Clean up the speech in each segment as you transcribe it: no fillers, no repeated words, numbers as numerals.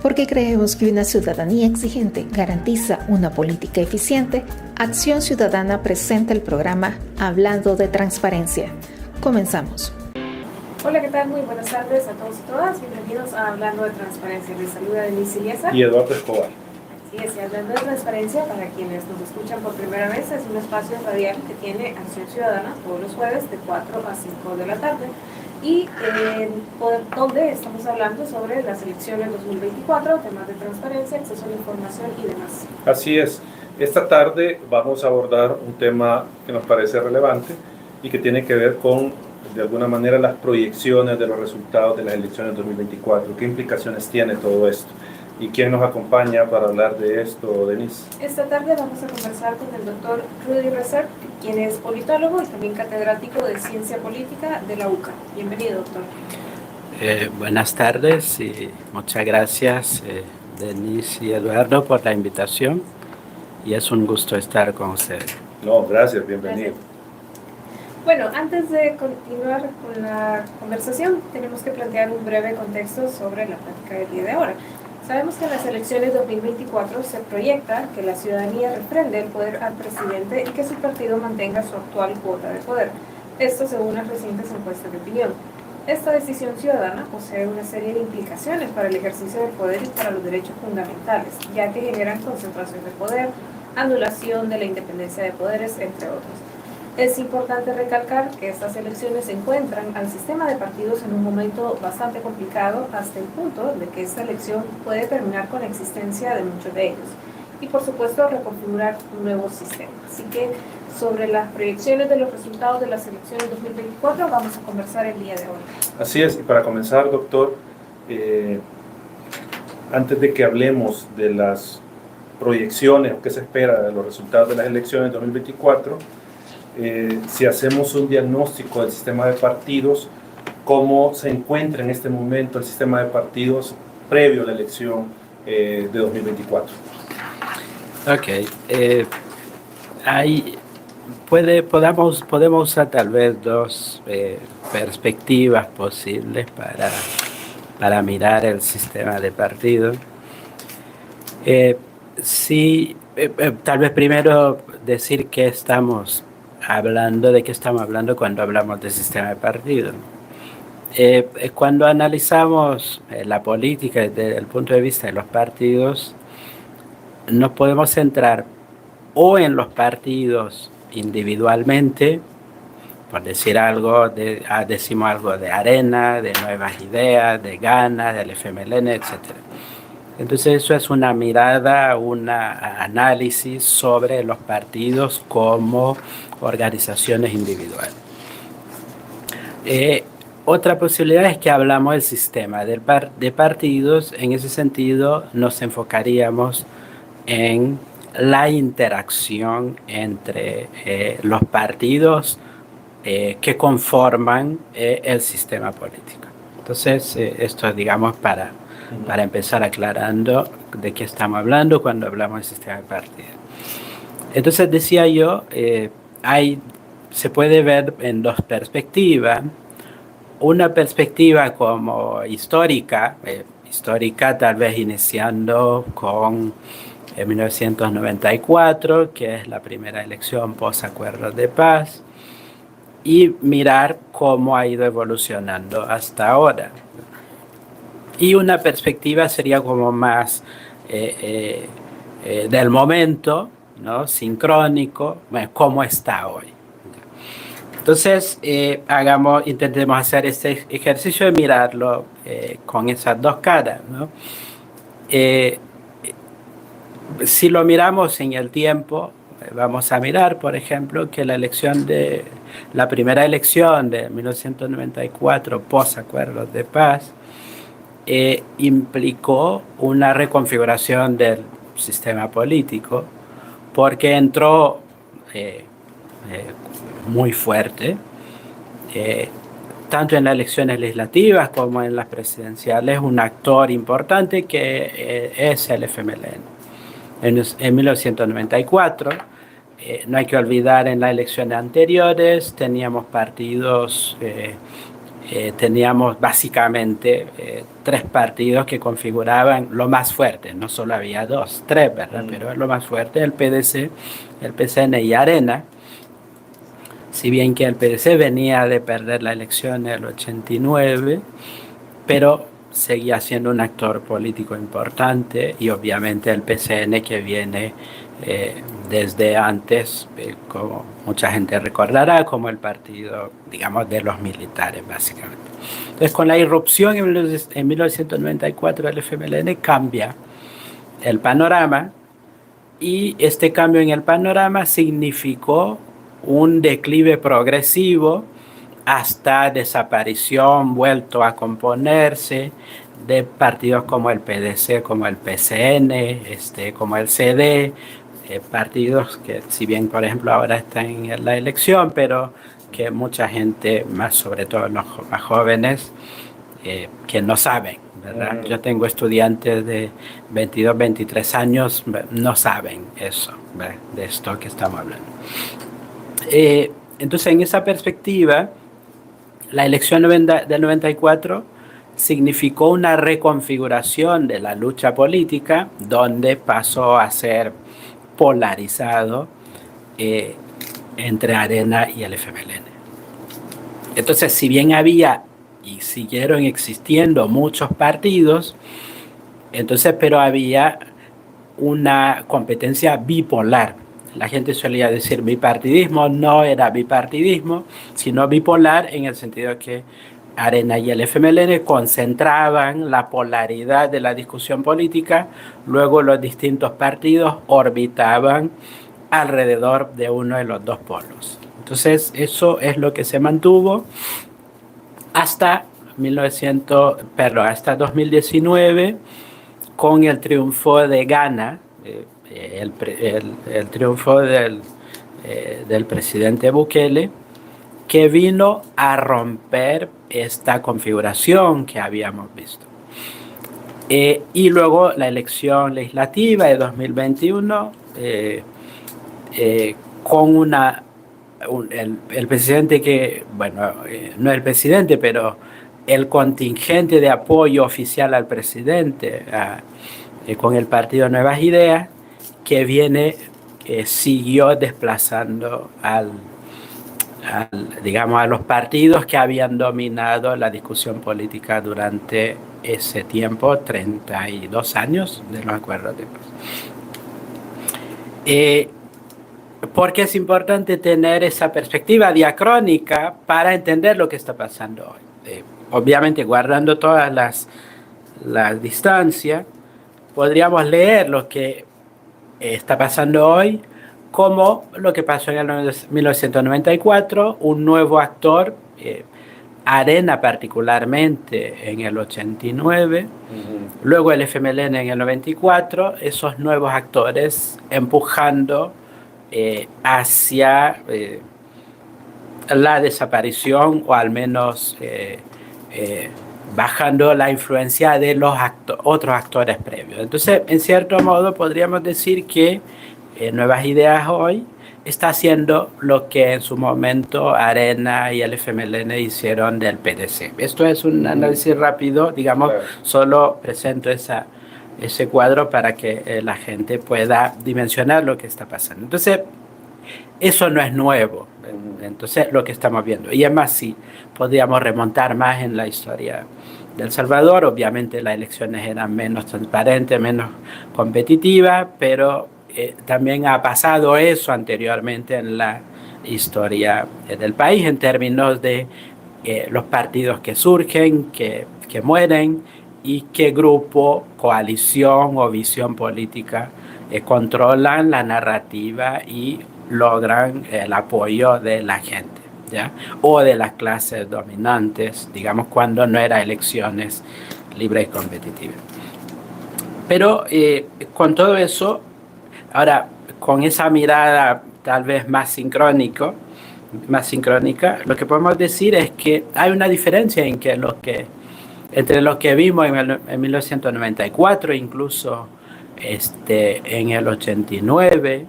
Porque creemos que una ciudadanía exigente garantiza una política eficiente, Acción Ciudadana presenta el programa Hablando de Transparencia. Comenzamos. Hola, ¿qué tal? Muy buenas tardes a todos y todas. Bienvenidos a Hablando de Transparencia. Les saluda Denise Iliesa y Eduardo Escobar. Así es, y Hablando de Transparencia, para quienes nos escuchan por primera vez, es un espacio radial que tiene Acción Ciudadana todos los jueves de 4 a 5 de la tarde. Y donde estamos hablando sobre las elecciones 2024, temas de transparencia, acceso a la información y demás. Así es. Esta tarde vamos a abordar un tema que nos parece relevante y que tiene que ver con, de alguna manera, las proyecciones de los resultados de las elecciones 2024. ¿Qué implicaciones tiene todo esto? ¿Y quién nos acompaña para hablar de esto, Denise? Esta tarde vamos a conversar con el doctor Rudy Reser, quien es politólogo y también catedrático de Ciencia Política de la UCA. Bienvenido, doctor. Buenas tardes y muchas gracias, Denise y Eduardo, por la invitación. Y es un gusto estar con ustedes. No, gracias, bienvenido. Gracias. Bueno, antes de continuar con la conversación, tenemos que plantear un breve contexto sobre la plática del día de ahora. Sabemos que en las elecciones 2024 se proyecta que la ciudadanía refrende el poder al presidente y que su partido mantenga su actual cuota de poder. Esto según las recientes encuestas de opinión. Esta decisión ciudadana posee una serie de implicaciones para el ejercicio del poder y para los derechos fundamentales, ya que generan concentración de poder, anulación de la independencia de poderes, entre otros. Es importante recalcar que estas elecciones encuentran al sistema de partidos en un momento bastante complicado, hasta el punto de que esta elección puede terminar con la existencia de muchos de ellos y, por supuesto, reconfigurar un nuevo sistema. Así que sobre las proyecciones de los resultados de las elecciones 2024 vamos a conversar el día de hoy. Así es, y para comenzar, doctor, antes de que hablemos de las proyecciones o qué se espera de los resultados de las elecciones 2024, si hacemos un diagnóstico del sistema de partidos, ¿cómo se encuentra en este momento el sistema de partidos previo a la elección de 2024? Ok. Podemos usar tal vez dos perspectivas posibles para mirar el sistema de partidos. Tal vez primero decir que de qué estamos hablando cuando hablamos del sistema de partidos. Cuando analizamos la política desde el punto de vista de los partidos, nos podemos centrar o en los partidos individualmente, por decir algo, decimos algo de Arena, de Nuevas Ideas, de Gana, del FMLN, etc. Entonces eso es una mirada, un análisis sobre los partidos como organizaciones individuales. Otra posibilidad es que hablamos del sistema de partidos. En ese sentido nos enfocaríamos en la interacción entre los partidos que conforman el sistema político. Entonces esto digamos para empezar aclarando de qué estamos hablando cuando hablamos del sistema de partidos. Entonces decía yo, se puede ver en dos perspectivas. Una perspectiva como histórica tal vez iniciando con 1994, que es la primera elección post-acuerdos de paz, y mirar cómo ha ido evolucionando hasta ahora. Y una perspectiva sería como más del momento, ¿no? Sincrónico, cómo está hoy. Entonces, intentemos hacer este ejercicio de mirarlo con esas dos caras, ¿no? Si lo miramos en el tiempo, vamos a mirar, por ejemplo, que la primera elección de 1994, post-acuerdos de paz, implicó una reconfiguración del sistema político, porque entró muy fuerte, tanto en las elecciones legislativas como en las presidenciales, un actor importante que es el FMLN. En 1994, no hay que olvidar, en las elecciones anteriores teníamos partidos teníamos básicamente tres partidos que configuraban lo más fuerte. No solo había dos, tres, ¿verdad? Pero lo más fuerte, el PDC, el PCN y Arena. Si bien que el PDC venía de perder la elección en el 89, pero seguía siendo un actor político importante, y obviamente el PCN, que viene desde antes, como mucha gente recordará, como el partido, digamos, de los militares, básicamente. Entonces, con la irrupción en 1994 del FMLN cambia el panorama, y este cambio en el panorama significó un declive progresivo hasta desaparición, vuelto a componerse, de partidos como el PDC, como el PCN, como el CD, partidos que, si bien por ejemplo ahora están en la elección, pero que mucha gente, más sobre todo los más jóvenes, que no saben, ¿verdad? Yo tengo estudiantes de 22, 23 años, no saben eso, ¿verdad? De esto que estamos hablando. Entonces, en esa perspectiva, la elección del 94 significó una reconfiguración de la lucha política, donde pasó a ser polarizado entre Arena y el FMLN. Entonces, si bien había y siguieron existiendo muchos partidos, entonces, pero había una competencia bipolar. La gente solía decir bipartidismo, no era bipartidismo, sino bipolar, en el sentido que Arena y el FMLN concentraban la polaridad de la discusión política, luego los distintos partidos orbitaban alrededor de uno de los dos polos. Entonces, eso es lo que se mantuvo hasta 2019, con el triunfo de Ghana, el triunfo del presidente Bukele, que vino a romper esta configuración que habíamos visto. Y luego la elección legislativa de 2021, con el presidente que, bueno, no el presidente, pero el contingente de apoyo oficial al presidente, con el partido Nuevas Ideas, que siguió desplazando digamos, a los partidos que habían dominado la discusión política durante ese tiempo, 32 años, no me acuerdo. Porque es importante tener esa perspectiva diacrónica para entender lo que está pasando hoy. Obviamente, guardando todas las distancias, podríamos leer lo que está pasando hoy como lo que pasó en el 1994, un nuevo actor, Arena particularmente en el 89, luego el FMLN en el 94, esos nuevos actores empujando hacia la desaparición, o al menos bajando la influencia de los otros actores previos. Entonces, en cierto modo, podríamos decir que Nuevas Ideas hoy está haciendo lo que en su momento Arena y el FMLN hicieron del PDC. Esto es un análisis rápido, digamos, solo presento ese cuadro para que la gente pueda dimensionar lo que está pasando. Entonces, eso no es nuevo. Entonces, lo que estamos viendo. Y además, sí, podríamos remontar más en la historia de El Salvador. Obviamente, las elecciones eran menos transparentes, menos competitivas, pero también ha pasado eso anteriormente en la historia del país, en términos de los partidos que surgen, que mueren, y qué grupo, coalición o visión política controlan la narrativa y logran el apoyo de la gente, ¿ya? O de las clases dominantes, digamos, cuando no eran elecciones libres y competitivas. Pero con todo eso, ahora, con esa mirada tal vez más sincrónica, lo que podemos decir es que hay una diferencia entre lo que vimos en 1994, incluso en el 89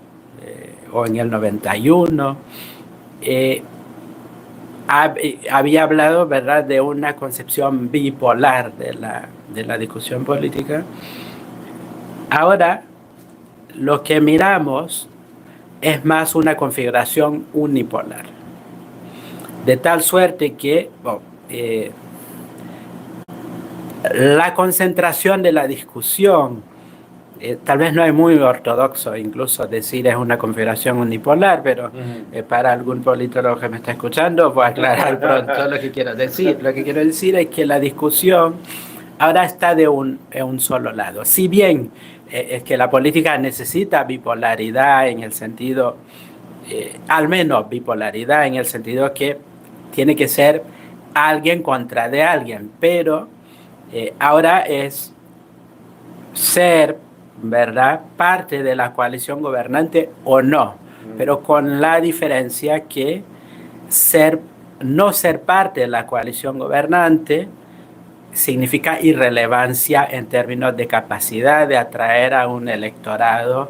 o en el 91, había hablado, ¿verdad?, de una concepción bipolar de la discusión política. Ahora, lo que miramos es más una configuración unipolar. De tal suerte que la concentración de la discusión, tal vez no es muy ortodoxo incluso decir es una configuración unipolar, pero para algún politólogo que me está escuchando voy a aclarar pronto lo que quiero decir. Lo que quiero decir es que la discusión ahora está de un solo lado. Si bien es que la política necesita bipolaridad en el sentido, al menos bipolaridad en el sentido que tiene que ser alguien contra de alguien, pero ahora es ser, ¿verdad?, parte de la coalición gobernante o no, pero con la diferencia que no ser parte de la coalición gobernante significa irrelevancia en términos de capacidad de atraer a un electorado,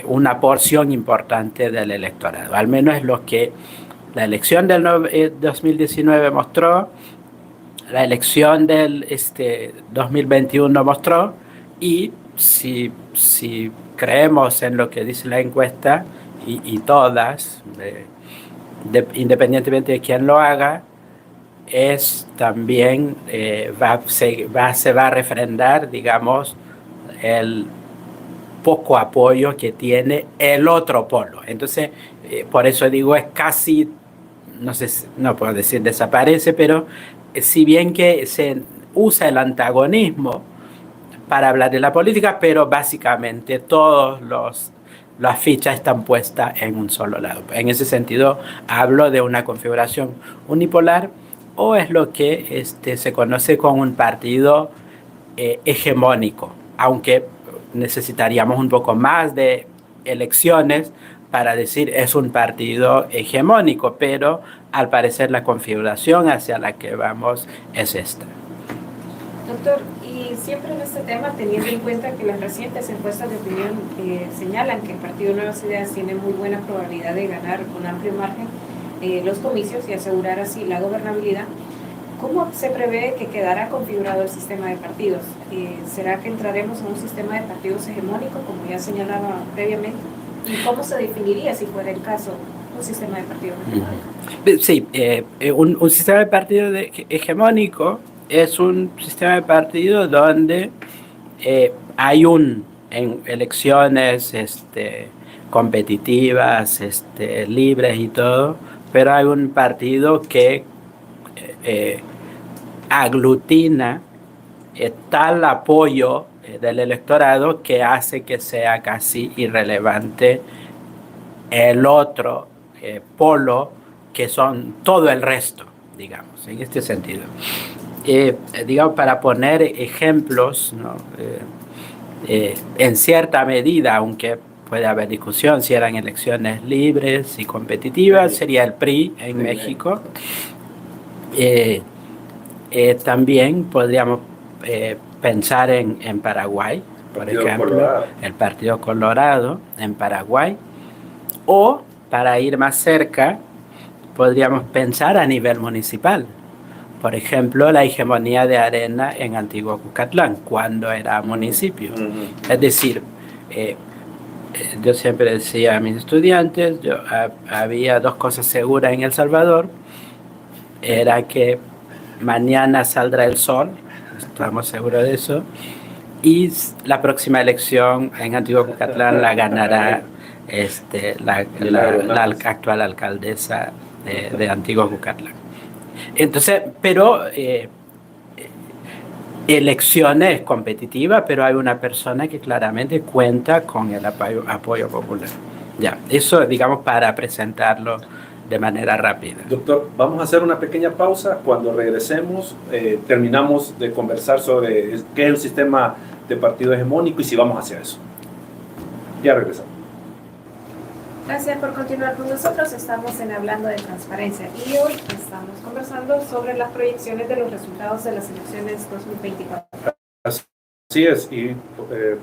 una porción importante del electorado. Al menos es lo que la elección del 2019 mostró, la elección del 2021 mostró, y si creemos en lo que dice la encuesta, y todas, independientemente de quién lo haga, es también se va a refrendar, digamos, el poco apoyo que tiene el otro polo. Entonces, por eso digo, es casi, no sé, no puedo decir desaparece, pero si bien que se usa el antagonismo para hablar de la política, pero básicamente las fichas están puestas en un solo lado. En ese sentido, hablo de una configuración unipolar, o es lo que se conoce como un partido hegemónico, aunque necesitaríamos un poco más de elecciones para decir es un partido hegemónico, pero al parecer la configuración hacia la que vamos es esta. Doctor, y siempre en este tema, teniendo en cuenta que las recientes encuestas de opinión señalan que el Partido Nuevas Ideas tiene muy buena probabilidad de ganar con amplio margen los comicios y asegurar así la gobernabilidad, ¿cómo se prevé que quedará configurado el sistema de partidos? ¿Será que entraremos en un sistema de partidos hegemónico, como ya señalaba previamente? ¿Y cómo se definiría, si fuera el caso, un sistema de partidos hegemónico? Sí, un sistema de partido hegemónico es un sistema de partido donde hay en elecciones competitivas, libres y todo, pero hay un partido que aglutina tal apoyo del electorado que hace que sea casi irrelevante el otro polo, que son todo el resto, digamos, en este sentido. Digamos, para poner ejemplos, ¿no? En cierta medida, aunque puede haber discusión si eran elecciones libres y competitivas, sería el PRI en México. También podríamos pensar en Paraguay, por ejemplo, el Partido Colorado en Paraguay, o para ir más cerca, podríamos pensar a nivel municipal. Por ejemplo, la hegemonía de Arena en Antigua Cucatlán, cuando era municipio. Es decir, yo siempre decía a mis estudiantes, había dos cosas seguras en El Salvador, era que mañana saldrá el sol, estamos seguros de eso, y la próxima elección en Antigua Cucatlán la ganará la actual alcaldesa de Antigua Cucatlán. Entonces, pero elecciones competitivas, pero hay una persona que claramente cuenta con el apoyo popular. Ya, eso, digamos, para presentarlo de manera rápida. Doctor, vamos a hacer una pequeña pausa. Cuando regresemos, terminamos de conversar sobre qué es el sistema de partido hegemónico y si vamos hacia eso. Ya regresamos. Gracias por continuar con nosotros. Estamos en Hablando de Transparencia y hoy estamos conversando sobre las proyecciones de los resultados de las elecciones 2024. Así es, y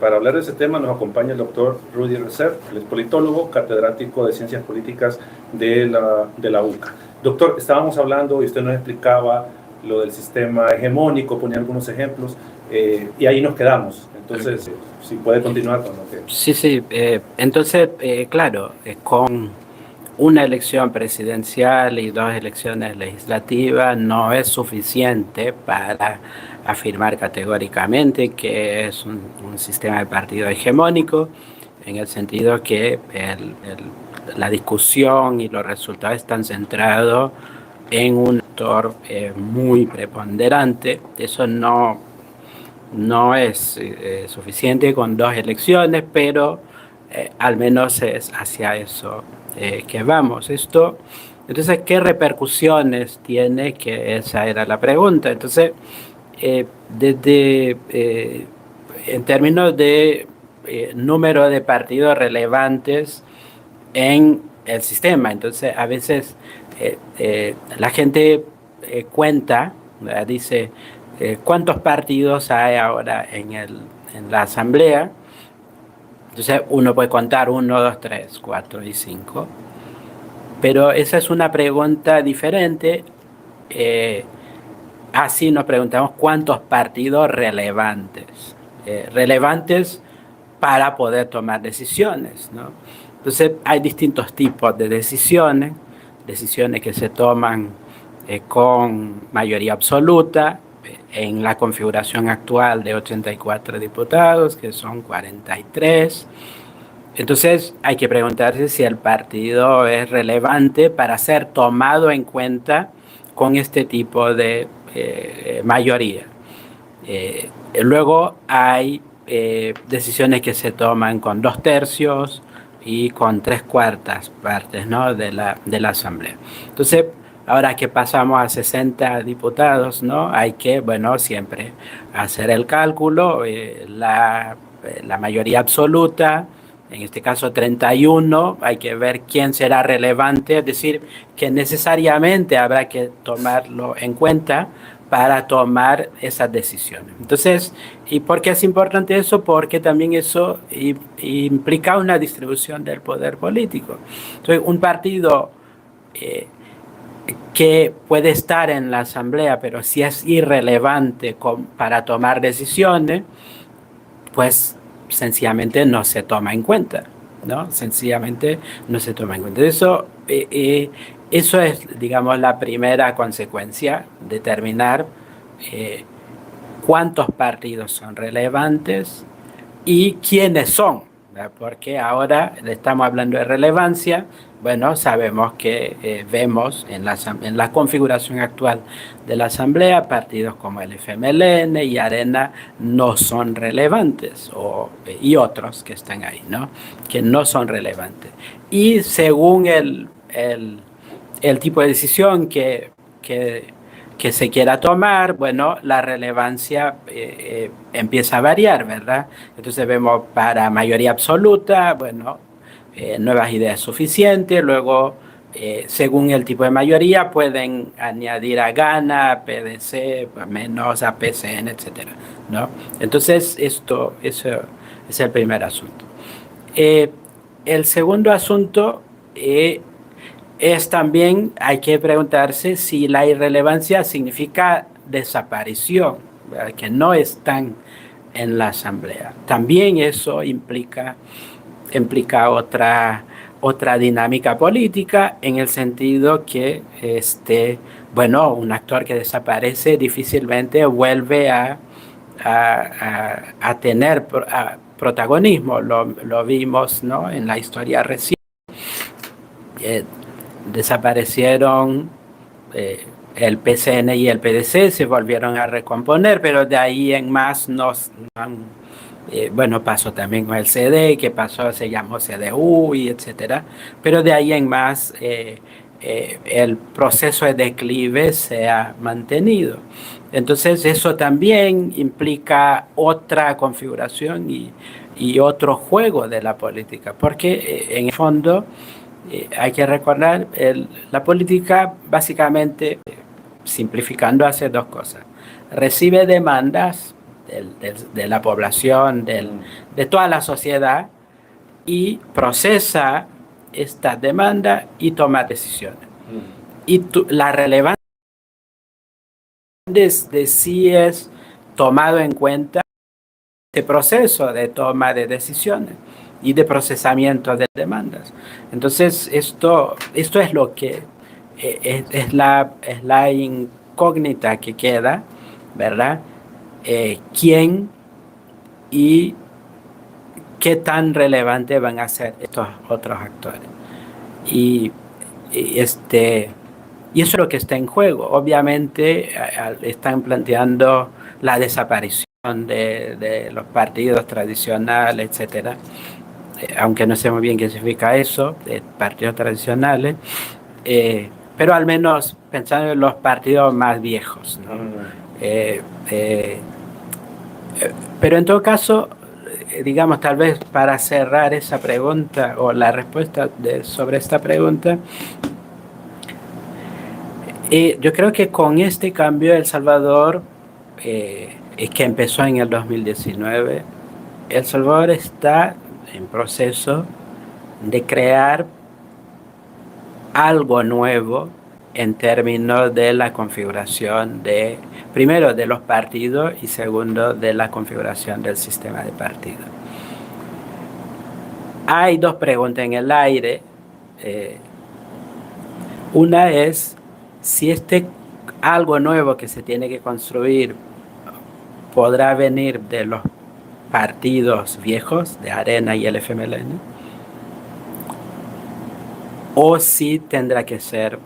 para hablar de ese tema nos acompaña el doctor Rudy Reser, él es politólogo, catedrático de Ciencias Políticas de la UCA. Doctor, estábamos hablando y usted nos explicaba lo del sistema hegemónico, ponía algunos ejemplos, y ahí nos quedamos. Entonces, si puede continuar con lo que... Sí. Entonces, claro, con una elección presidencial y 2 elecciones legislativas no es suficiente para afirmar categóricamente que es un sistema de partido hegemónico, en el sentido que la discusión y los resultados están centrados en un actor muy preponderante. Eso no es suficiente con 2 elecciones, pero al menos es hacia eso que vamos. Entonces, ¿qué repercusiones tiene? Que esa era la pregunta. Entonces, en términos de número de partidos relevantes en el sistema, entonces a veces la gente cuenta, ¿verdad? Dice, ¿cuántos partidos hay ahora en la asamblea? Entonces uno puede contar 1, 2, 3, 4 y 5. Pero esa es una pregunta diferente. Así nos preguntamos cuántos partidos relevantes. Relevantes para poder tomar decisiones, ¿no? Entonces hay distintos tipos de decisiones que se toman con mayoría absoluta, en la configuración actual de 84 diputados, que son 43. Entonces hay que preguntarse si el partido es relevante para ser tomado en cuenta con este tipo de mayoría. Luego hay decisiones que se toman con 2/3 y con 3/4 partes, ¿no?, de la asamblea. Entonces, ahora que pasamos a 60 diputados, ¿no?, hay que, siempre hacer el cálculo, la mayoría absoluta, en este caso 31, hay que ver quién será relevante, es decir, que necesariamente habrá que tomarlo en cuenta para tomar esas decisiones. Entonces, ¿y por qué es importante eso? Porque también eso implica una distribución del poder político. Entonces, un partido que puede estar en la asamblea, pero si es irrelevante para tomar decisiones, pues sencillamente no se toma en cuenta, ¿no? Sencillamente no se toma en cuenta. Eso es, digamos, la primera consecuencia, determinar cuántos partidos son relevantes y quiénes son, ¿verdad? Porque ahora estamos hablando de relevancia. Sabemos que vemos en la configuración actual de la Asamblea, partidos como el FMLN y Arena no son relevantes, y otros que están ahí, ¿no?, que no son relevantes. Y según el tipo de decisión que se quiera tomar, la relevancia empieza a variar, ¿verdad? Entonces vemos para mayoría absoluta, nuevas ideas suficientes. Luego, según el tipo de mayoría, pueden añadir a Gana, a PDC, menos a PCN, etcétera, ¿no? Entonces, eso es el primer asunto. El segundo asunto es también, hay que preguntarse si la irrelevancia significa desaparición, ¿verdad?, que no están en la asamblea. También eso implica otra dinámica política, en el sentido que un actor que desaparece difícilmente vuelve a tener protagonismo. Lo vimos, ¿no?, en la historia reciente. Desaparecieron el PCN y el PDC, se volvieron a recomponer, pero de ahí en más pasó también con el CD, que se llamó CDU y etcétera, pero de ahí en más el proceso de declive se ha mantenido. Entonces eso también implica otra configuración y otro juego de la política, porque en el fondo hay que recordar, la política básicamente, simplificando, hace 2 cosas: recibe demandas de la población, de toda la sociedad, y procesa esta demanda y toma decisiones. Y la relevancia de si es tomado en cuenta este proceso de toma de decisiones y de procesamiento de demandas. Entonces, esto es lo que es la incógnita que queda, ¿verdad? ¿Quién y qué tan relevante van a ser estos otros actores? Y eso es lo que está en juego. Obviamente están planteando la desaparición de los partidos tradicionales, etcétera, aunque no sé muy bien qué significa eso, de partidos tradicionales, pero al menos pensando en los partidos más viejos, ¿no? Pero en todo caso, digamos, tal vez para cerrar esa pregunta o la respuesta sobre esta pregunta, yo creo que con este cambio El Salvador, que empezó en el 2019, El Salvador está en proceso de crear algo nuevo en términos de la configuración primero de los partidos y segundo de la configuración del sistema de partidos. Hay dos preguntas en el aire. Una es si algo nuevo que se tiene que construir podrá venir de los partidos viejos, de Arena y el FMLN, o si tendrá que ser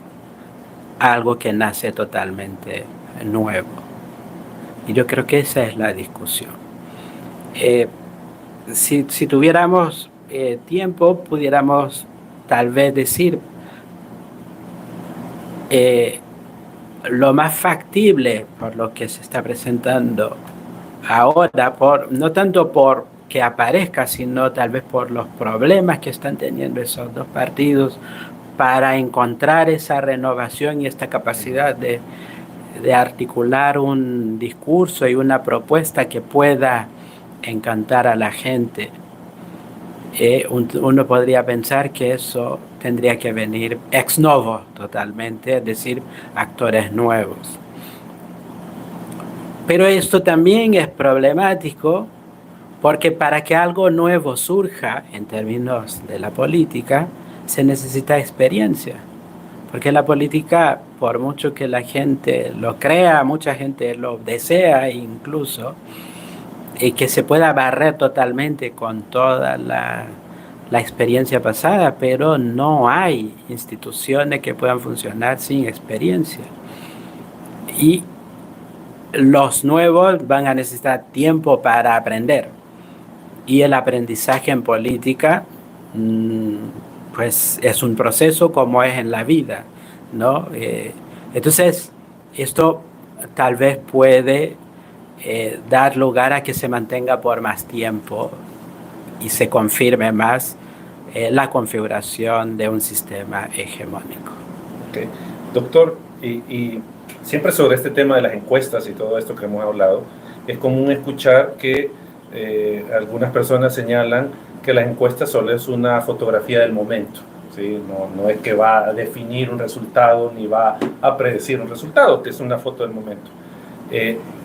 algo que nace totalmente nuevo. Y yo creo que esa es la discusión. Si tuviéramos tiempo, pudiéramos tal vez decir lo más factible por lo que se está presentando ahora, no tanto por que aparezca, sino tal vez por los problemas que están teniendo esos dos partidos para encontrar esa renovación y esta capacidad de articular un discurso y una propuesta que pueda encantar a la gente. Uno podría pensar que eso tendría que venir ex novo totalmente, es decir, actores nuevos. Pero esto también es problemático porque para que algo nuevo surja en términos de la política se necesita experiencia. Porque la política, por mucho que la gente lo crea, mucha gente lo desea incluso, y que se pueda barrer totalmente con toda la experiencia pasada, pero no hay instituciones que puedan funcionar sin experiencia. Y los nuevos van a necesitar tiempo para aprender. Y el aprendizaje en política, pues es un proceso como es en la vida, ¿no? Entonces, esto tal vez puede dar lugar a que se mantenga por más tiempo y se confirme más la configuración de un sistema hegemónico. Okay. Doctor, y siempre sobre este tema de las encuestas y todo esto que hemos hablado, es común escuchar que algunas personas señalan que las encuestas solo es una fotografía del momento, ¿sí? No es que va a definir un resultado ni va a predecir un resultado, que es una foto del momento.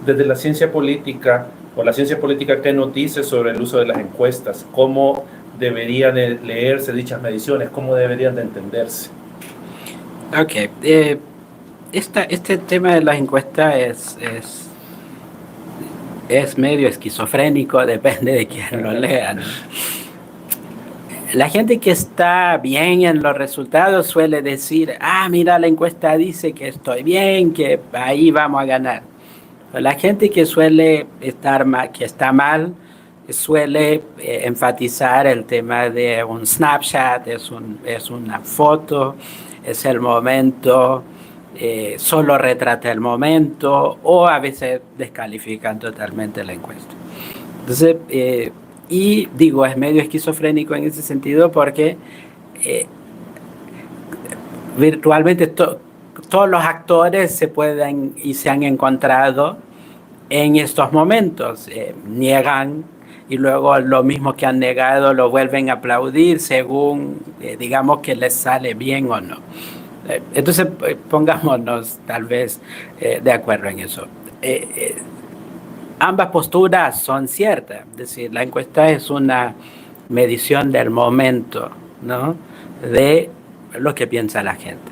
Desde la ciencia política, o la ciencia política, ¿qué nos dice sobre el uso de las encuestas? ¿Cómo deberían leerse dichas mediciones? ¿Cómo deberían de entenderse? Ok, este tema de las encuestas es medio esquizofrénico, depende de quién lo lea, ¿no? La gente que está bien en los resultados suele decir, mira, la encuesta dice que estoy bien, que ahí vamos a ganar. La gente que suele estar mal, que está mal, suele enfatizar el tema de un snapshot, es una foto, es el momento, solo retrata el momento, o a veces descalifican totalmente la encuesta. Entonces, y digo, es medio esquizofrénico en ese sentido porque virtualmente todos los actores se pueden y se han encontrado en estos momentos. Niegan y luego lo mismo que han negado lo vuelven a aplaudir según, digamos, que les sale bien o no. Entonces, pongámonos tal vez de acuerdo en eso. Ambas posturas son ciertas, es decir, la encuesta es una medición del momento, ¿no?, de lo que piensa la gente.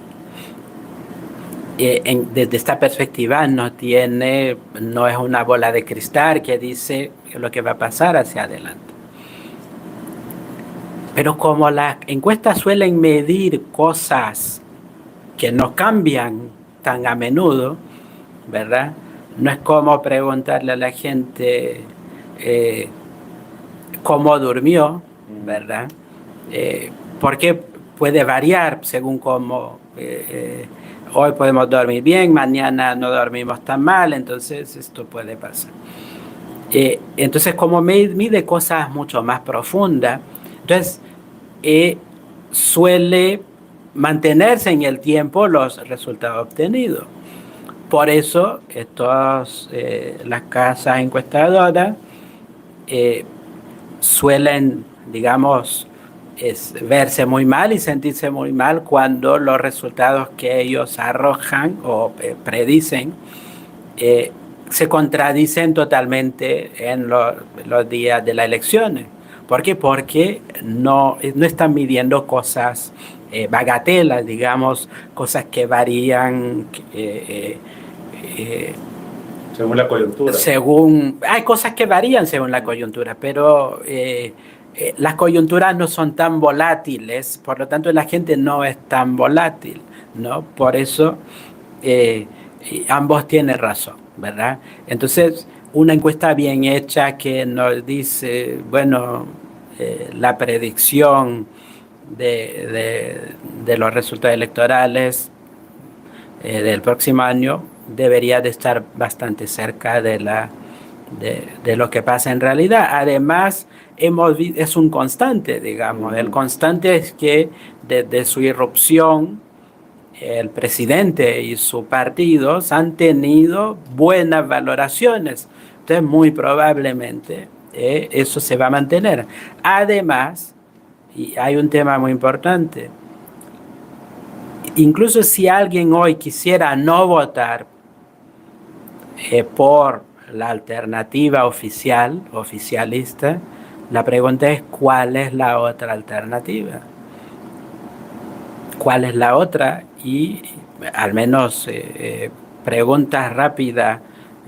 Desde esta perspectiva no es una bola de cristal que dice lo que va a pasar hacia adelante. Pero como las encuestas suelen medir cosas que no cambian tan a menudo, ¿verdad? No es como preguntarle a la gente cómo durmió, ¿verdad? Porque puede variar según cómo hoy podemos dormir bien, mañana no dormimos tan mal, entonces esto puede pasar. Entonces, como mide cosas mucho más profundas, entonces suele mantenerse en el tiempo los resultados obtenidos. Por eso, las casas encuestadoras suelen, digamos, verse muy mal y sentirse muy mal cuando los resultados que ellos arrojan o predicen se contradicen totalmente en los días de las elecciones. ¿Por qué? Porque no están midiendo cosas bagatelas, digamos, cosas que varían según la coyuntura. Hay cosas que varían según la coyuntura, pero las coyunturas no son tan volátiles, por lo tanto la gente no es tan volátil, ¿no? Por eso ambos tienen razón, ¿verdad? Entonces, una encuesta bien hecha que nos dice, bueno, la predicción de los resultados electorales del próximo año debería de estar bastante cerca de lo que pasa en realidad. Además, es un constante, digamos. El constante es que desde su irrupción, el presidente y sus partidos han tenido buenas valoraciones. Entonces, muy probablemente eso se va a mantener. Además, y hay un tema muy importante, incluso si alguien hoy quisiera no votar por la alternativa oficialista, la pregunta es ¿cuál es la otra alternativa? ¿Cuál es la otra? Y al menos preguntas rápidas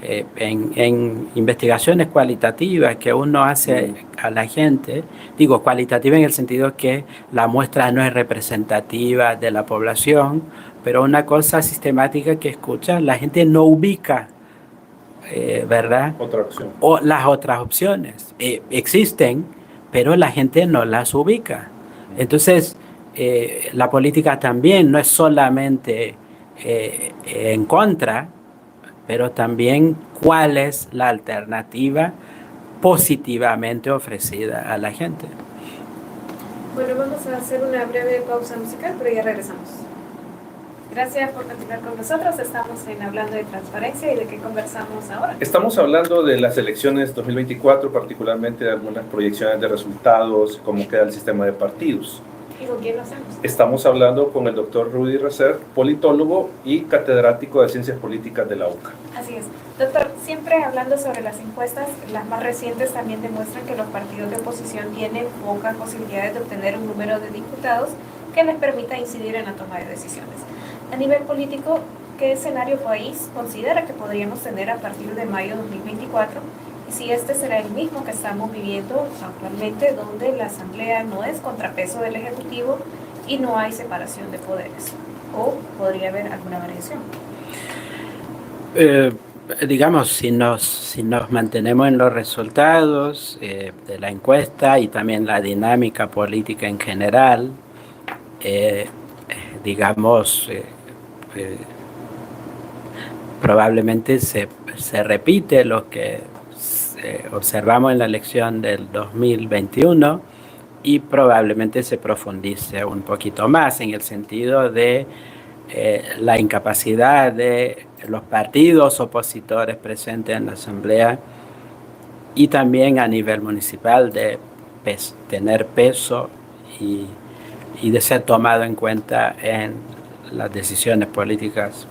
en investigaciones cualitativas que uno hace a la gente, digo cualitativa en el sentido que la muestra no es representativa de la población, pero una cosa sistemática que escucha, la gente no ubica, ¿verdad? Otra opción. O las otras opciones existen, pero la gente no las ubica. Entonces, la política también no es solamente en contra, pero también cuál es la alternativa positivamente ofrecida a la gente. Bueno, vamos a hacer una breve pausa musical, pero ya regresamos. Gracias por continuar con nosotros. Estamos Hablando de Transparencia. ¿Y de qué conversamos ahora? Estamos hablando de las elecciones 2024, particularmente de algunas proyecciones de resultados, cómo queda el sistema de partidos. ¿Y con quién lo hacemos? Estamos hablando con el doctor Rudy Reser, politólogo y catedrático de Ciencias Políticas de la UCA. Así es. Doctor, siempre hablando sobre las encuestas, las más recientes también demuestran que los partidos de oposición tienen pocas posibilidades de obtener un número de diputados que les permita incidir en la toma de decisiones. A nivel político, ¿qué escenario país considera que podríamos tener a partir de mayo de 2024? Y si este será el mismo que estamos viviendo actualmente, donde la Asamblea no es contrapeso del Ejecutivo y no hay separación de poderes. ¿O podría haber alguna variación? Digamos, si nos mantenemos en los resultados de la encuesta y también la dinámica política en general, digamos, probablemente se repite lo que observamos en la elección del 2021 y probablemente se profundice un poquito más en el sentido de la incapacidad de los partidos opositores presentes en la Asamblea y también a nivel municipal de tener peso y de ser tomado en cuenta en las decisiones políticas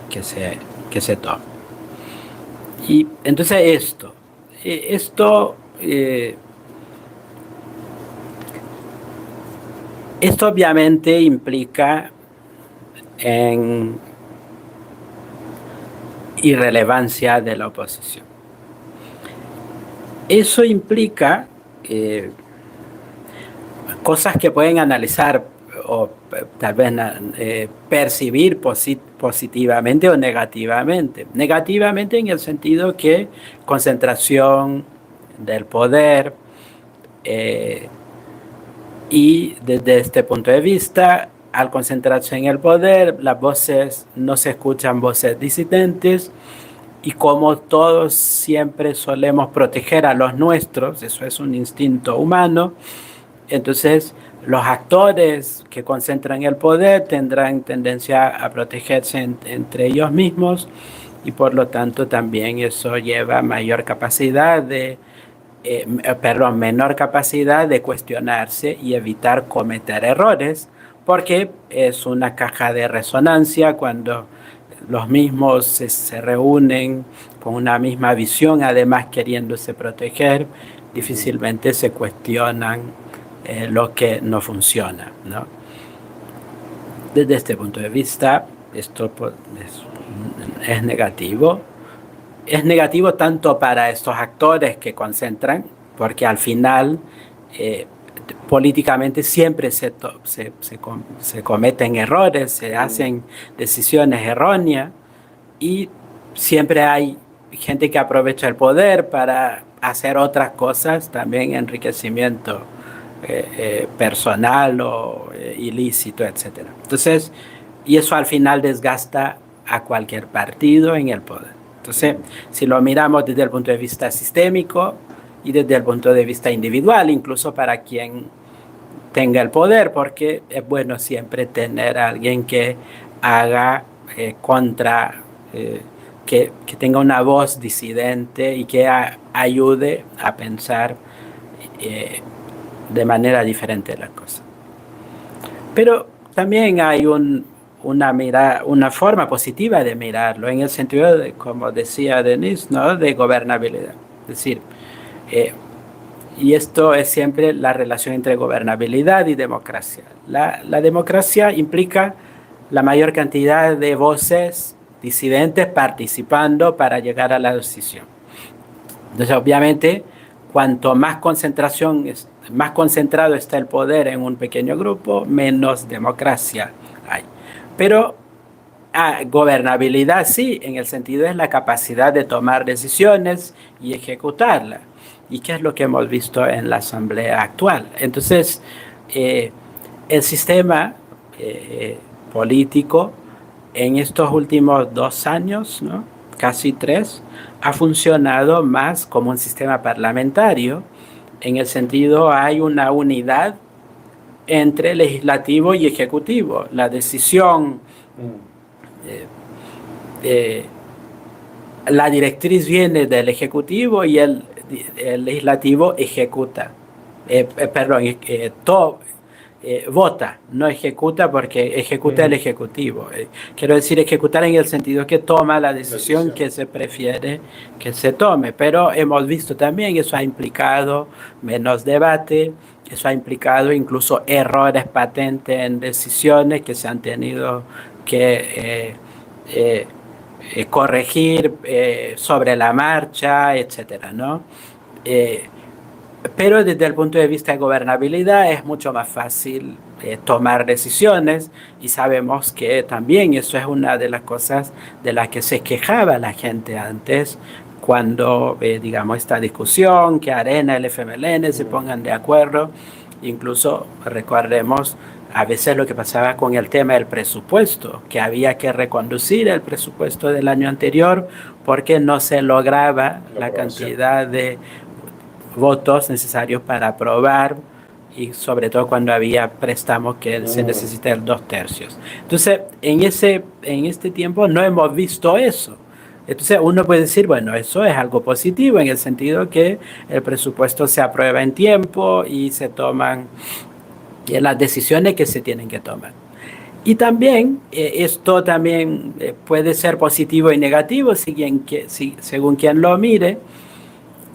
que se toman. Y entonces esto obviamente implica en irrelevancia de la oposición. Eso implica cosas que pueden analizar o tal vez percibir positivamente o negativamente. Negativamente en el sentido que concentración del poder, y desde este punto de vista, al concentrarse en el poder, las voces no se escuchan, voces disidentes, y como todos siempre solemos proteger a los nuestros, eso es un instinto humano, entonces los actores que concentran el poder tendrán tendencia a protegerse entre ellos mismos, y por lo tanto también eso lleva menor capacidad de cuestionarse y evitar cometer errores, porque es una caja de resonancia cuando los mismos se reúnen con una misma visión, además queriéndose proteger, difícilmente se cuestionan lo que no funciona, ¿no? Desde este punto de vista, esto es negativo. Es negativo tanto para estos actores que concentran, porque al final políticamente siempre se cometen errores, se hacen decisiones erróneas, y siempre hay gente que aprovecha el poder para hacer otras cosas, también enriquecimiento personal o ilícito, etc. Entonces, y eso al final desgasta a cualquier partido en el poder. Entonces, si lo miramos desde el punto de vista sistémico y desde el punto de vista individual, incluso para quien tenga el poder, porque es bueno siempre tener a alguien que haga que tenga una voz disidente y que ayude a pensar de manera diferente la cosa. Pero también hay una forma positiva de mirarlo, en el sentido de, como decía Denise, ¿no?, de gobernabilidad. Es decir, y esto es siempre la relación entre gobernabilidad y democracia. La democracia implica la mayor cantidad de voces disidentes participando para llegar a la decisión. Entonces, obviamente, cuanto más concentrado está el poder en un pequeño grupo, menos democracia hay. Pero gobernabilidad sí, en el sentido de la capacidad de tomar decisiones y ejecutarlas. ¿Y qué es lo que hemos visto en la Asamblea actual? Entonces, el sistema político en estos últimos 2 años, ¿no?, casi 3, ha funcionado más como un sistema parlamentario. En el sentido, hay una unidad entre legislativo y ejecutivo. La decisión, la directriz viene del ejecutivo y el legislativo ejecuta. Vota, no ejecuta, porque ejecuta el ejecutivo. Quiero decir, ejecutar en el sentido que toma la decisión que se prefiere que se tome. Pero hemos visto también, eso ha implicado menos debate, eso ha implicado incluso errores patentes en decisiones que se han tenido que corregir sobre la marcha, etcétera, ¿no? Pero desde el punto de vista de gobernabilidad es mucho más fácil tomar decisiones, y sabemos que también eso es una de las cosas de las que se quejaba la gente antes, cuando, digamos, esta discusión, que Arena y el FMLN se pongan de acuerdo. Incluso recordemos a veces lo que pasaba con el tema del presupuesto, que había que reconducir el presupuesto del año anterior porque no se lograba la cantidad de votos necesarios para aprobar, y sobre todo cuando había préstamos que se necesitan 2/3. Entonces, en este tiempo no hemos visto eso. Entonces uno puede decir, bueno, eso es algo positivo en el sentido que el presupuesto se aprueba en tiempo y se toman las decisiones que se tienen que tomar. Y también esto también puede ser positivo y negativo según quien lo mire.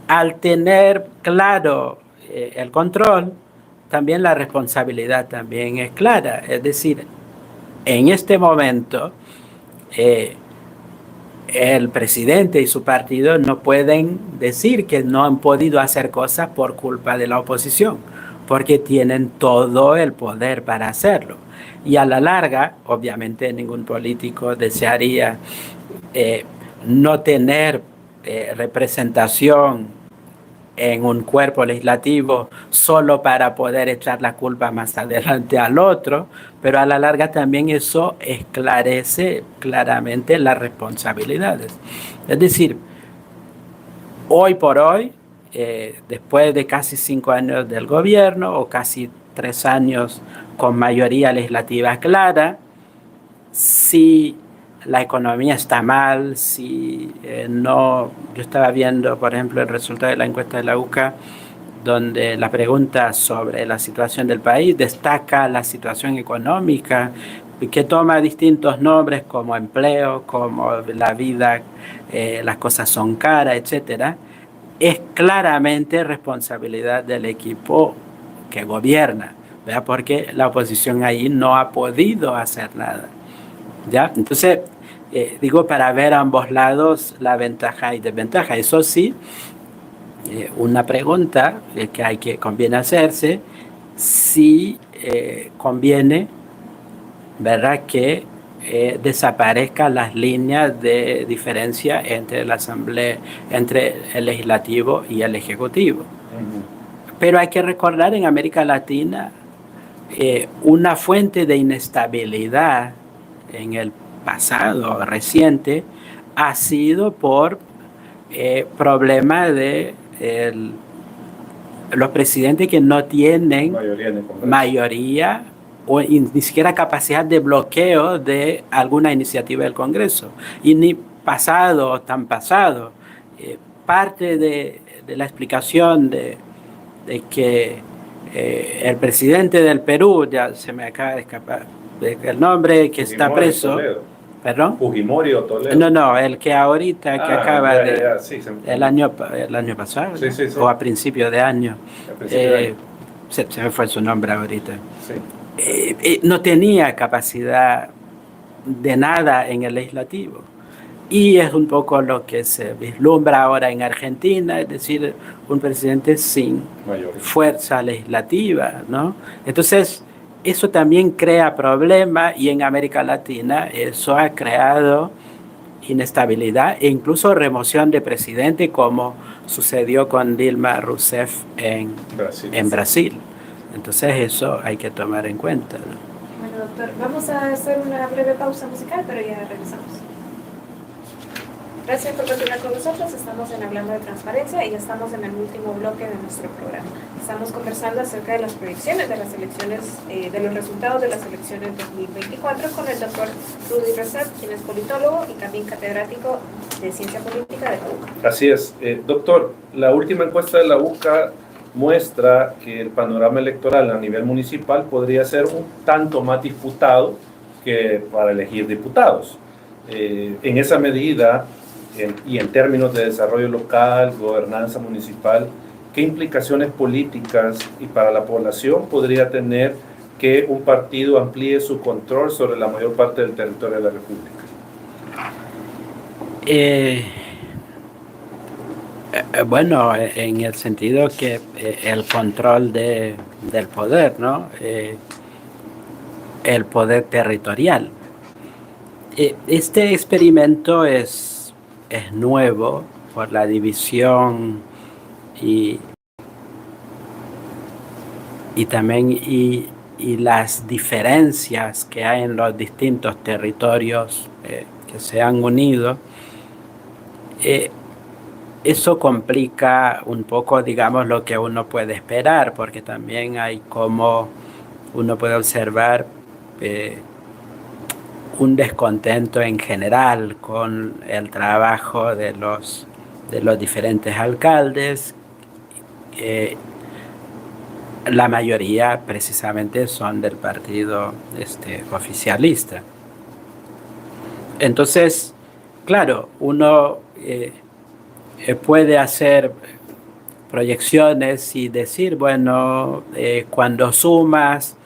Al tener claro el control, también la responsabilidad también es clara. Es decir, en este momento el presidente y su partido no pueden decir que no han podido hacer cosas por culpa de la oposición, porque tienen todo el poder para hacerlo. Y a la larga, obviamente ningún político desearía no tener representación en un cuerpo legislativo solo para poder echar la culpa más adelante al otro, pero a la larga también eso esclarece claramente las responsabilidades. Es decir, hoy por hoy, después de casi 5 años del gobierno o casi 3 años con mayoría legislativa clara, si la economía está mal, si no... Yo estaba viendo, por ejemplo, el resultado de la encuesta de la UCA, donde la pregunta sobre la situación del país destaca la situación económica, que toma distintos nombres como empleo, como la vida, las cosas son caras, etcétera. Es claramente responsabilidad del equipo que gobierna, ¿verdad? Porque la oposición ahí no ha podido hacer nada, ¿ya? Entonces, digo, para ver a ambos lados la ventaja y desventaja. Eso sí, una pregunta que conviene hacerse, si conviene, ¿verdad?, que desaparezcan las líneas de diferencia entre la Asamblea, entre el Legislativo y el Ejecutivo. Pero hay que recordar, en América Latina, una fuente de inestabilidad en el pasado reciente ha sido por problemas de los presidentes que no tienen mayoría o ni siquiera capacidad de bloqueo de alguna iniciativa del Congreso. Y ni pasado o tan pasado. Parte de la explicación de que el presidente del Perú, ya se me acaba de escapar el nombre, que Fujimori, está preso. Toledo. ¿Perdón? Fujimori o Toledo. No, el que ahorita, que acaba el año pasado, sí. O a principio de año. Se me fue su nombre ahorita. Sí. No tenía capacidad de nada en el legislativo. Y es un poco lo que se vislumbra ahora en Argentina, es decir, un presidente sin fuerza legislativa, ¿no? Entonces, eso también crea problemas, y en América Latina eso ha creado inestabilidad e incluso remoción de presidente, como sucedió con Dilma Rousseff en Brasil. Entonces eso hay que tomar en cuenta, ¿no? Bueno, doctor, vamos a hacer una breve pausa musical, pero ya regresamos. Gracias por continuar con nosotros. Estamos en Hablando de Transparencia y ya estamos en el último bloque de nuestro programa. Estamos conversando acerca de las proyecciones de las elecciones, de los resultados de las elecciones 2024 con el doctor Rudy Reset, quien es politólogo y también catedrático de Ciencia Política de la UCA. Así es. Doctor, la última encuesta de la UCA muestra que el panorama electoral a nivel municipal podría ser un tanto más disputado que para elegir diputados. En esa medida, y en términos de desarrollo local, gobernanza municipal, ¿qué implicaciones políticas y para la población podría tener que un partido amplíe su control sobre la mayor parte del territorio de la República? Bueno, en el sentido que el control del poder, ¿no? El poder territorial. Este experimento es nuevo por la división y también y las diferencias que hay en los distintos territorios que se han unido. eso complica un poco, digamos, lo que uno puede esperar, porque también hay como uno puede observar un descontento en general con el trabajo de los diferentes alcaldes. La mayoría precisamente son del partido oficialista. Entonces, claro, uno puede hacer proyecciones y decir, bueno, cuando sumas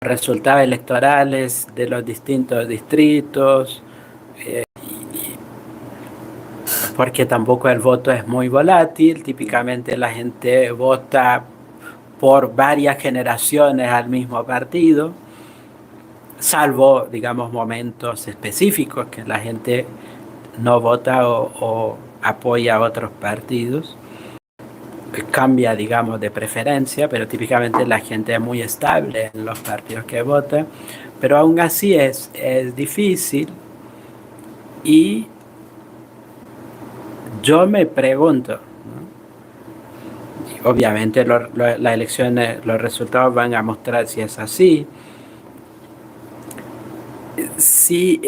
resultados electorales de los distintos distritos, porque tampoco el voto es muy volátil, típicamente la gente vota por varias generaciones al mismo partido, salvo, digamos, momentos específicos que la gente no vota o apoya a otros partidos. Cambia, digamos, de preferencia, pero típicamente la gente es muy estable en los partidos que vota, pero aún así es difícil. Y yo me pregunto, ¿no? Obviamente las elecciones, los resultados van a mostrar si es así, si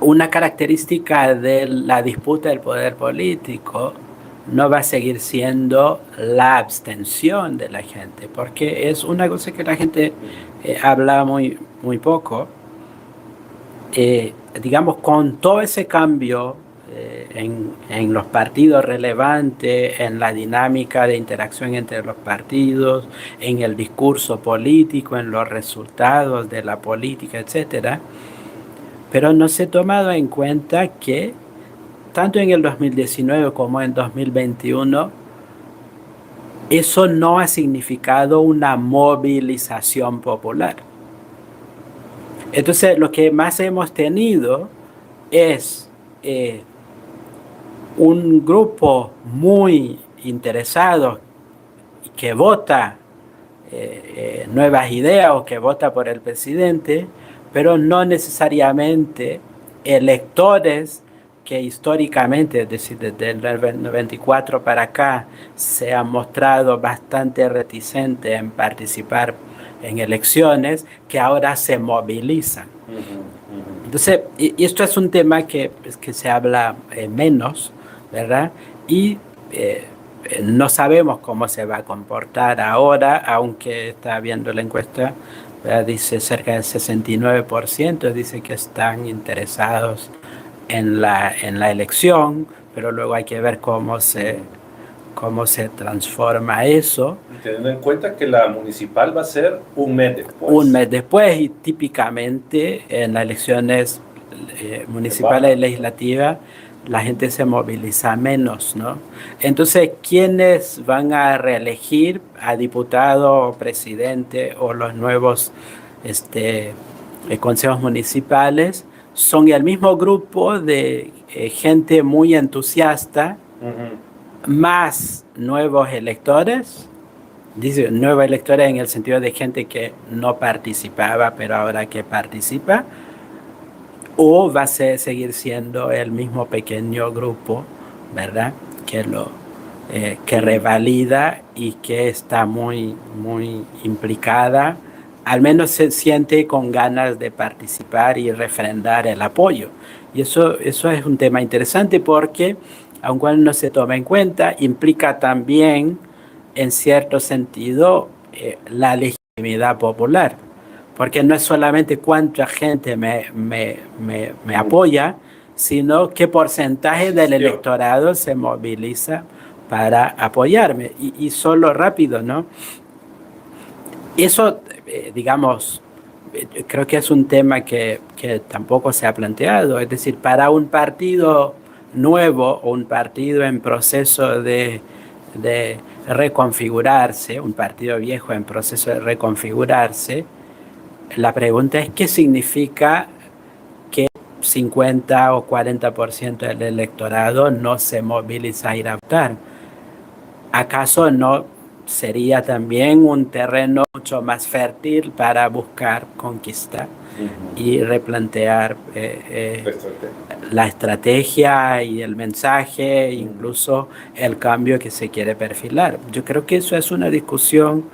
una característica de la disputa del poder político no va a seguir siendo la abstención de la gente, porque es una cosa que la gente habla muy poco. Digamos, con todo ese cambio en los partidos relevantes, en la dinámica de interacción entre los partidos, en el discurso político, en los resultados de la política, etcétera, pero no se ha tomado en cuenta que tanto en el 2019 como en 2021, eso no ha significado una movilización popular. Entonces, lo que más hemos tenido es un grupo muy interesado que vota nuevas ideas o que vota por el presidente, pero no necesariamente electores que históricamente, es decir, desde el 94 para acá, se han mostrado bastante reticentes en participar en elecciones, que ahora se movilizan. Entonces, y esto es un tema que se habla menos, ¿verdad? Y no sabemos cómo se va a comportar ahora, aunque está viendo la encuesta, ¿verdad? Dice cerca del 69%, dice que están interesados en la elección, pero luego hay que ver cómo se transforma eso. Y teniendo en cuenta que la municipal va a ser un mes después. Un mes después, y típicamente en las elecciones municipales y legislativas la gente se moviliza menos, ¿no? Entonces, ¿quiénes van a reelegir a diputado o presidente o los nuevos consejos municipales? Son el mismo grupo de gente muy entusiasta, más nuevos electores, dice nuevos electores en el sentido de gente que no participaba, pero ahora que participa, o va a seguir siendo el mismo pequeño grupo, ¿verdad?, que revalida y que está muy implicada, al menos se siente con ganas de participar y refrendar el apoyo. Y eso es un tema interesante porque, aunque no se toma en cuenta, implica también, en cierto sentido, la legitimidad popular. Porque no es solamente cuánta gente me apoya, sino qué porcentaje del electorado se moviliza para apoyarme. Y solo rápido, ¿no? Eso, digamos, creo que es un tema que tampoco se ha planteado. Es decir, para un partido nuevo o un partido en proceso de reconfigurarse, un partido viejo en proceso de reconfigurarse, la pregunta es qué significa que 50 o 40% del electorado no se moviliza a ir a votar. ¿Acaso no sería también un terreno mucho más fértil para buscar conquistar y replantear la estrategia y el mensaje, incluso el cambio que se quiere perfilar. Yo creo que eso es una discusión,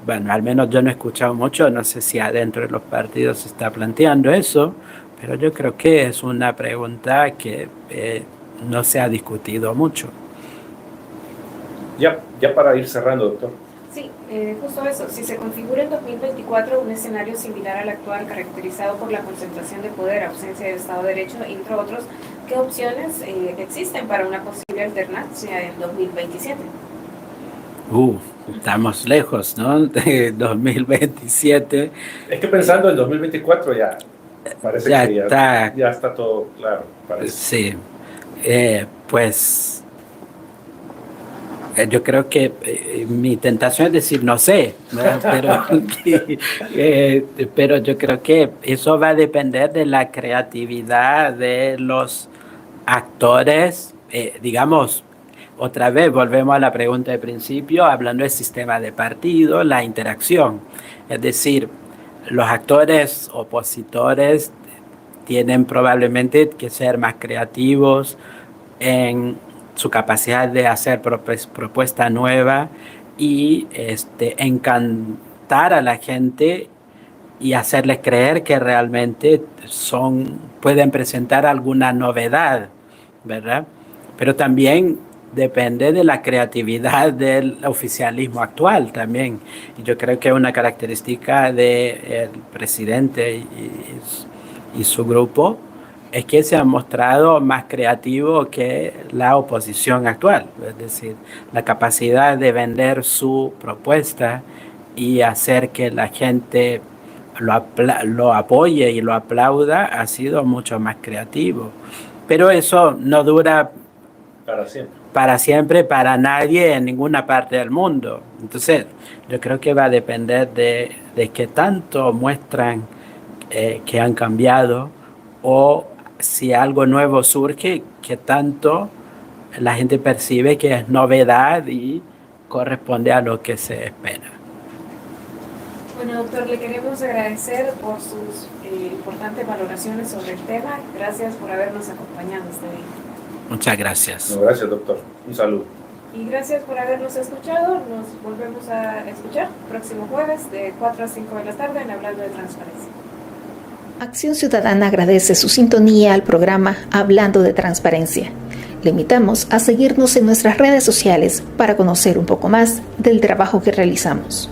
bueno, al menos yo no he escuchado mucho, no sé si adentro de los partidos se está planteando eso, pero yo creo que es una pregunta que no se ha discutido mucho. Ya para ir cerrando, doctor. Sí, justo eso. Si se configura en 2024 un escenario similar al actual, caracterizado por la concentración de poder, ausencia de Estado de Derecho, entre otros, ¿qué opciones existen para una posible alternancia en 2027? Estamos lejos, ¿no? De 2027. Es que pensando en 2024 ya parece que ya está todo claro. Parece. Sí, pues yo creo que mi tentación es decir no sé, pero yo creo que eso va a depender de la creatividad de los actores, digamos. Otra vez volvemos a la pregunta de principio, hablando del sistema de partido, la interacción. Es decir, los actores opositores tienen probablemente que ser más creativos en su capacidad de hacer propuesta nueva y encantar a la gente y hacerles creer que realmente pueden presentar alguna novedad, ¿verdad? Pero también depende de la creatividad del oficialismo actual también. Y yo creo que una característica del presidente y su grupo es que se han mostrado más creativos que la oposición actual. Es decir, la capacidad de vender su propuesta y hacer que la gente lo apoye y lo aplauda ha sido mucho más creativo. Pero eso no dura para siempre, para nadie en ninguna parte del mundo. Entonces, yo creo que va a depender de qué tanto muestran que han cambiado, o si algo nuevo surge, qué tanto la gente percibe que es novedad y corresponde a lo que se espera. Bueno, doctor, le queremos agradecer por sus importantes valoraciones sobre el tema. Gracias por habernos acompañado este día. Muchas gracias. No, gracias, doctor. Un saludo. Y gracias por habernos escuchado. Nos volvemos a escuchar próximo jueves de 4 a 5 de la tarde en Hablando de Transparencia. Acción Ciudadana agradece su sintonía al programa Hablando de Transparencia. Le invitamos a seguirnos en nuestras redes sociales para conocer un poco más del trabajo que realizamos.